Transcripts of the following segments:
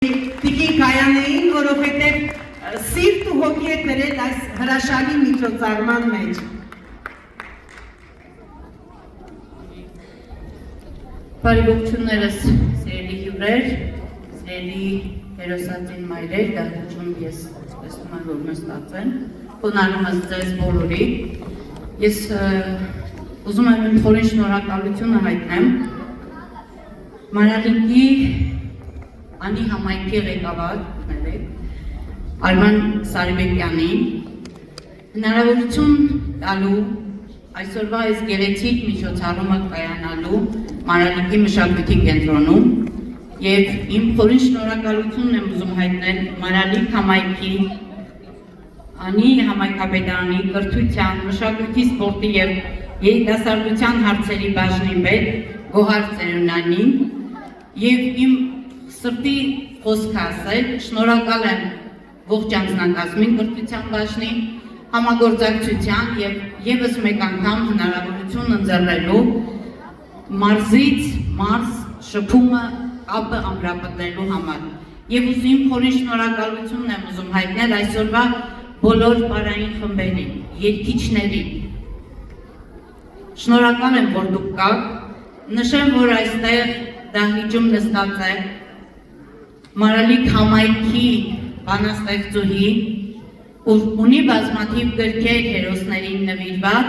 Տիկին Գայանեին, որովհետև սիրտ ու հոգի է դրել այս հրաշալի միջոցառման մեջ։ Բարի ողջուններս սիրելի հյուրեր, սիրելի հերոսատին մայրեր, դահլիճում ես տեսնում եմ, որ նստած են, խոնարհում եմ ձեզ բոլորի։ Ես ուզում եմ իմ խորին շնորհակալությունը հայտնեմ Մանրալիկի Անի համայնքի ղեկավար Արման Սարիբեկյանին հնարավորություն տալու այսօրվա այս գեղեցիկ միջոցառումը կայանալու Մանրալիկի մշակույթի կենտրոնում եւ իմ խորին շնորհակալությունն եմ ուզում հայտնել Մանրալիկ համայնքի Անի համայնքապետարանի կրթության, մշակույթի, սպորտի եւ երիտասարդության հարցերի բաժնի պետ Գոհար Ծերունյանին եւ իմ սրտի խոսք ասել, շնորհակալ եմ ողջ անձնակազմին կրթության բաժնի համագործակցության եւ եւս մեկ անգամ հնարավորություն ընձեռելու մարզից մարզ շփումը կապը ամրապնդելու համար։ Եվ ուզում խորին շնորհակալությունն եմ ուզում հայտնել այսօրվա բոլոր պարային խմբերին, երգիչներին։ Շնորհակալ եմ, որ դուք կաք, նշեմ, որ այստեղ դահլիճում նստած է Մանրալիկ համայնքի բանաստեղծուհի, ունի բազմաթիվ գրքեր հերոսներին նվիրված,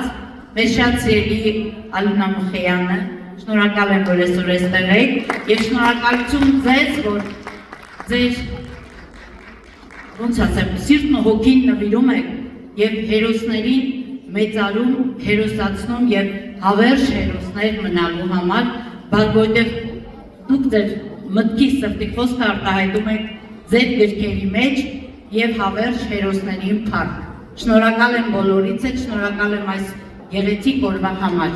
մեր շատ սիրելի Ալինա Մխեյանը, շնորհակալ եմ, որ այսօր այստեղ եք, եւ շնորհակալություն ձեզ, որ ձեր ոնց ասեմ, սիրտն ու հոգին նվիրում եք եւ հերոսներին մեծարում, հերոսացնում եւ հավերժ հերոսներ մնալու համար, որովհետեւ դուք ձեր մտքի սրտի խոսքը արտահայտում եք ձեր գրքերի մեջ եւ հավերժ հերոսներին փառք։ Շնորհակալ եմ բոլորիցս, շնորհակալ եմ այս գեղեցիկ օրվա համար։